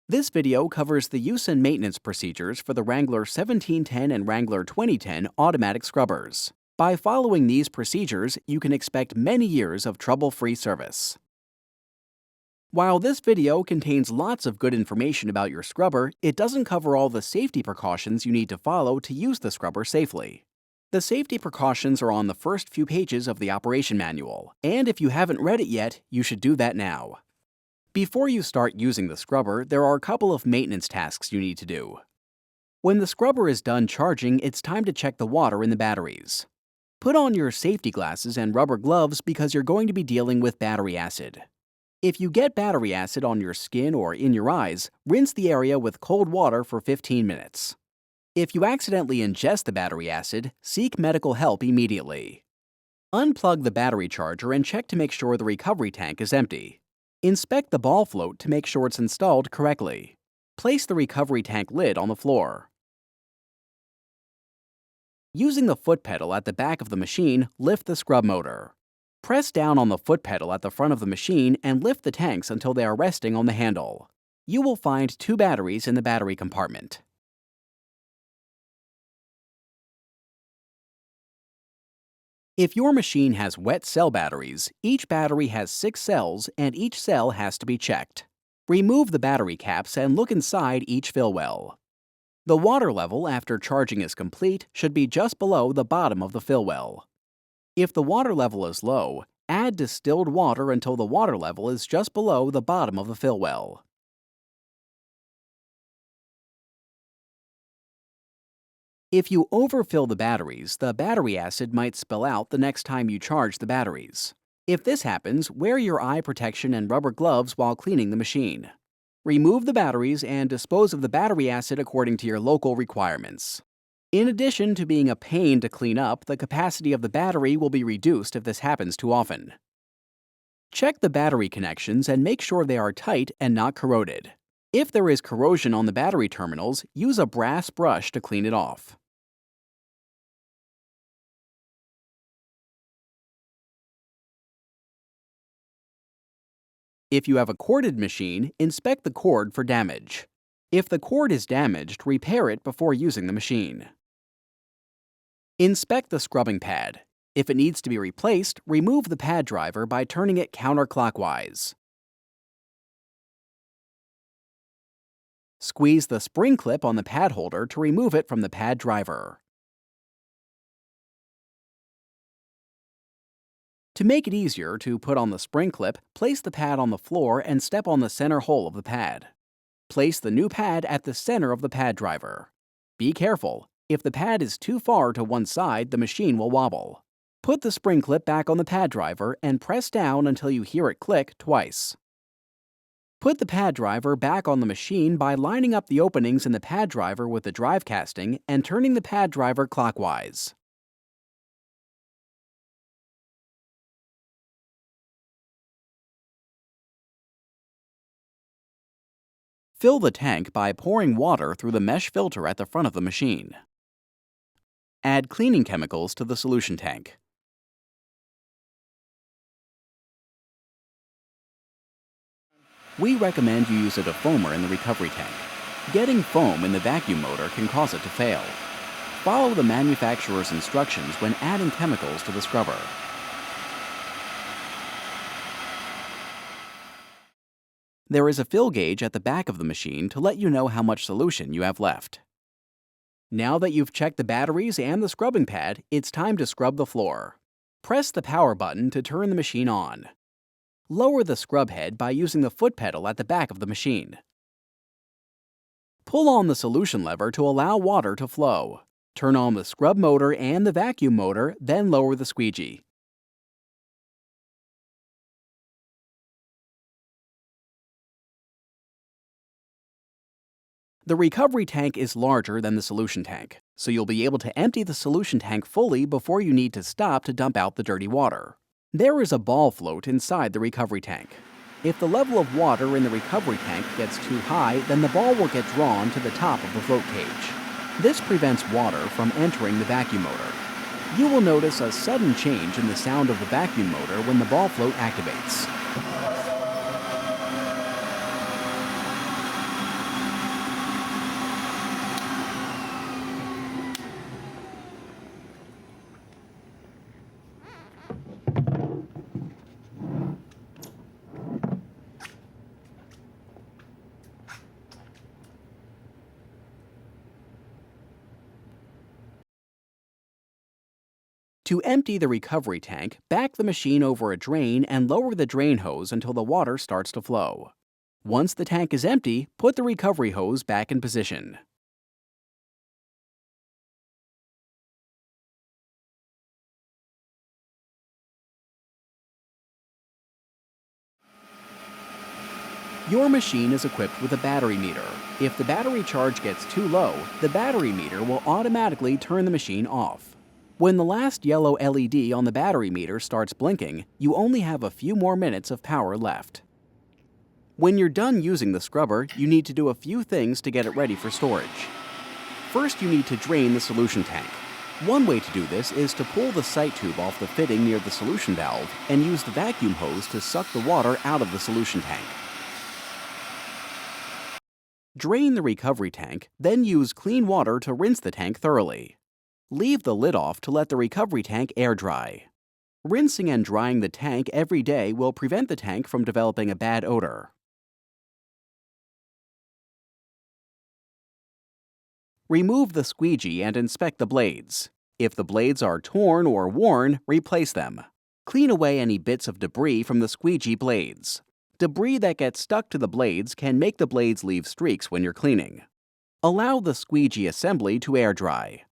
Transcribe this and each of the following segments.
This video covers the use and maintenance procedures for the Wrangler 1710 and Wrangler 2010 automatic scrubbers. By following these procedures, you can expect many years of trouble-free service. While this video contains lots of good information about your scrubber, it doesn't cover all the safety precautions you need to follow to use the scrubber safely. The safety precautions are on the first few pages of the operation manual, and if you haven't read it yet, you should do that now. Before you start using the scrubber, there are a couple of maintenance tasks you need to do. When the scrubber is done charging, it's time to check the water in the batteries. Put on your safety glasses and rubber gloves because you're going to be dealing with battery acid. If you get battery acid on your skin or in your eyes, rinse the area with cold water for 15 minutes. If you accidentally ingest the battery acid, seek medical help immediately. Unplug the battery charger and check to make sure the recovery tank is empty. Inspect the ball float to make sure it's installed correctly. Place the recovery tank lid on the floor. Using the foot pedal at the back of the machine, lift the scrub motor. Press down on the foot pedal at the front of the machine and lift the tanks until they are resting on the handle. You will find 2 batteries in the battery compartment. If your machine has wet cell batteries, each battery has 6 cells and each cell has to be checked. Remove the battery caps and look inside each fill well. The water level after charging is complete should be just below the bottom of the fill well. If the water level is low, add distilled water until the water level is just below the bottom of the fill well. If you overfill the batteries, the battery acid might spill out the next time you charge the batteries. If this happens, wear your eye protection and rubber gloves while cleaning the machine. Remove the batteries and dispose of the battery acid according to your local requirements. In addition to being a pain to clean up, the capacity of the battery will be reduced if this happens too often. Check the battery connections and make sure they are tight and not corroded. If there is corrosion on the battery terminals, use a brass brush to clean it off. If you have a corded machine, inspect the cord for damage. If the cord is damaged, repair it before using the machine. Inspect the scrubbing pad. If it needs to be replaced, remove the pad driver by turning it counterclockwise. Squeeze the spring clip on the pad holder to remove it from the pad driver. To make it easier to put on the spring clip, place the pad on the floor and step on the center hole of the pad. Place the new pad at the center of the pad driver. Be careful. If the pad is too far to one side, the machine will wobble. Put the spring clip back on the pad driver and press down until you hear it click twice. Put the pad driver back on the machine by lining up the openings in the pad driver with the drive casting and turning the pad driver clockwise. Fill the tank by pouring water through the mesh filter at the front of the machine. Add cleaning chemicals to the solution tank. We recommend you use a defoamer in the recovery tank. Getting foam in the vacuum motor can cause it to fail. Follow the manufacturer's instructions when adding chemicals to the scrubber. There is a fill gauge at the back of the machine to let you know how much solution you have left. Now that you've checked the batteries and the scrubbing pad, it's time to scrub the floor. Press the power button to turn the machine on. Lower the scrub head by using the foot pedal at the back of the machine. Pull on the solution lever to allow water to flow. Turn on the scrub motor and the vacuum motor, then lower the squeegee. The recovery tank is larger than the solution tank, so you'll be able to empty the solution tank fully before you need to stop to dump out the dirty water. There is a ball float inside the recovery tank. If the level of water in the recovery tank gets too high, then the ball will get drawn to the top of the float cage. This prevents water from entering the vacuum motor. You will notice a sudden change in the sound of the vacuum motor when the ball float activates. To empty the recovery tank, back the machine over a drain and lower the drain hose until the water starts to flow. Once the tank is empty, put the recovery hose back in position. Your machine is equipped with a battery meter. If the battery charge gets too low, the battery meter will automatically turn the machine off. When the last yellow LED on the battery meter starts blinking, you only have a few more minutes of power left. When you're done using the scrubber, you need to do a few things to get it ready for storage. First, you need to drain the solution tank. One way to do this is to pull the sight tube off the fitting near the solution valve and use the vacuum hose to suck the water out of the solution tank. Drain the recovery tank, then use clean water to rinse the tank thoroughly. Leave the lid off to let the recovery tank air dry. Rinsing and drying the tank every day will prevent the tank from developing a bad odor. Remove the squeegee and inspect the blades. If the blades are torn or worn, replace them. Clean away any bits of debris from the squeegee blades. Debris that gets stuck to the blades can make the blades leave streaks when you're cleaning. Allow the squeegee assembly to air dry.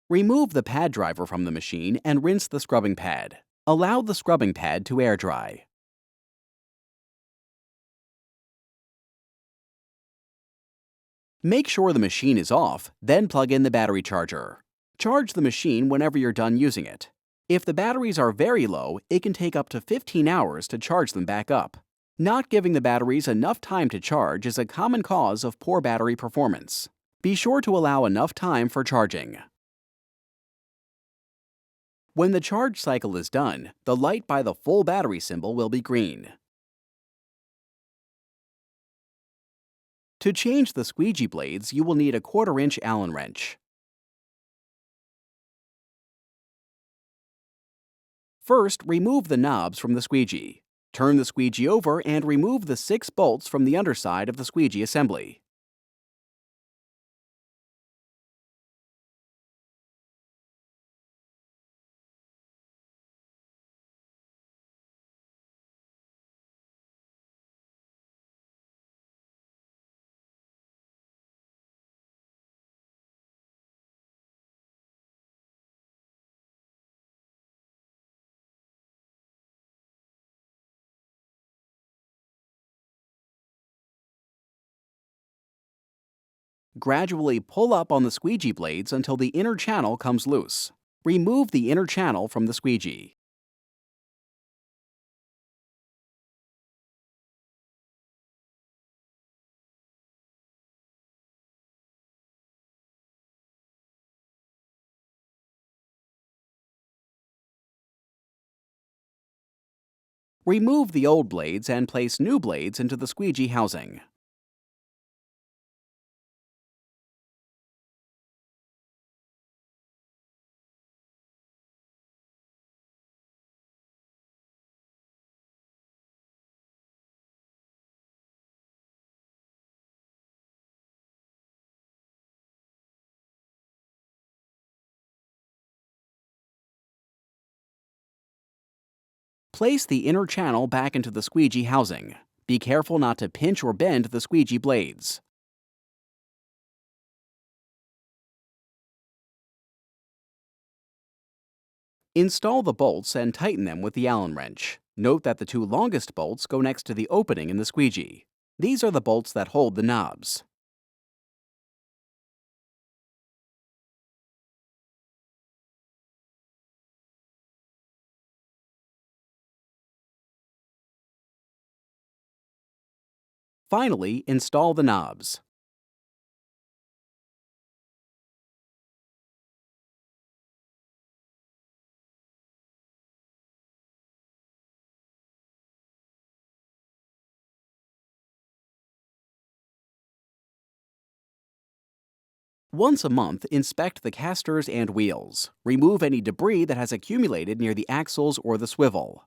Remove the pad driver from the machine and rinse the scrubbing pad. Allow the scrubbing pad to air dry. Make sure the machine is off, then plug in the battery charger. Charge the machine whenever you're done using it. If the batteries are very low, it can take up to 15 hours to charge them back up. Not giving the batteries enough time to charge is a common cause of poor battery performance. Be sure to allow enough time for charging. When the charge cycle is done, the light by the full battery symbol will be green. To change the squeegee blades, you will need a 1/4-inch Allen wrench. First, remove the knobs from the squeegee. Turn the squeegee over and remove the 6 bolts from the underside of the squeegee assembly. Gradually pull up on the squeegee blades until the inner channel comes loose. Remove the inner channel from the squeegee. Remove the old blades and place new blades into the squeegee housing. Place the inner channel back into the squeegee housing. Be careful not to pinch or bend the squeegee blades. Install the bolts and tighten them with the Allen wrench. Note that the 2 longest bolts go next to the opening in the squeegee. These are the bolts that hold the knobs. Finally, install the knobs. Once a month, inspect the casters and wheels. Remove any debris that has accumulated near the axles or the swivel.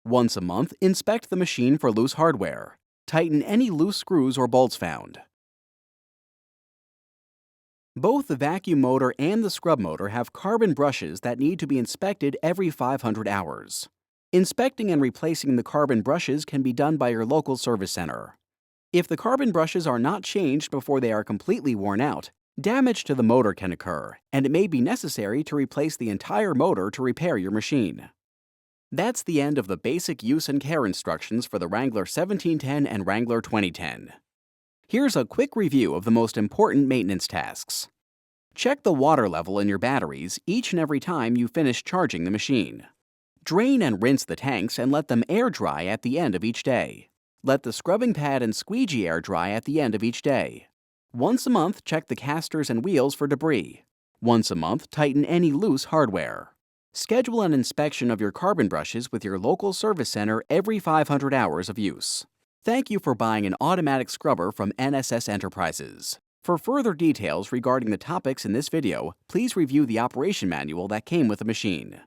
Once a month, inspect the machine for loose hardware. Tighten any loose screws or bolts found. Both the vacuum motor and the scrub motor have carbon brushes that need to be inspected every 500 hours. Inspecting and replacing the carbon brushes can be done by your local service center. If the carbon brushes are not changed before they are completely worn out, damage to the motor can occur, and it may be necessary to replace the entire motor to repair your machine. That's the end of the basic use and care instructions for the Wrangler 1710 and Wrangler 2010. Here's a quick review of the most important maintenance tasks. Check the water level in your batteries each and every time you finish charging the machine. Drain and rinse the tanks and let them air dry at the end of each day. Let the scrubbing pad and squeegee air dry at the end of each day. Once a month, check the casters and wheels for debris. Once a month, tighten any loose hardware. Schedule an inspection of your carbon brushes with your local service center every 500 hours of use. Thank you for buying an automatic scrubber from NSS Enterprises. For further details regarding the topics in this video, please review the operation manual that came with the machine.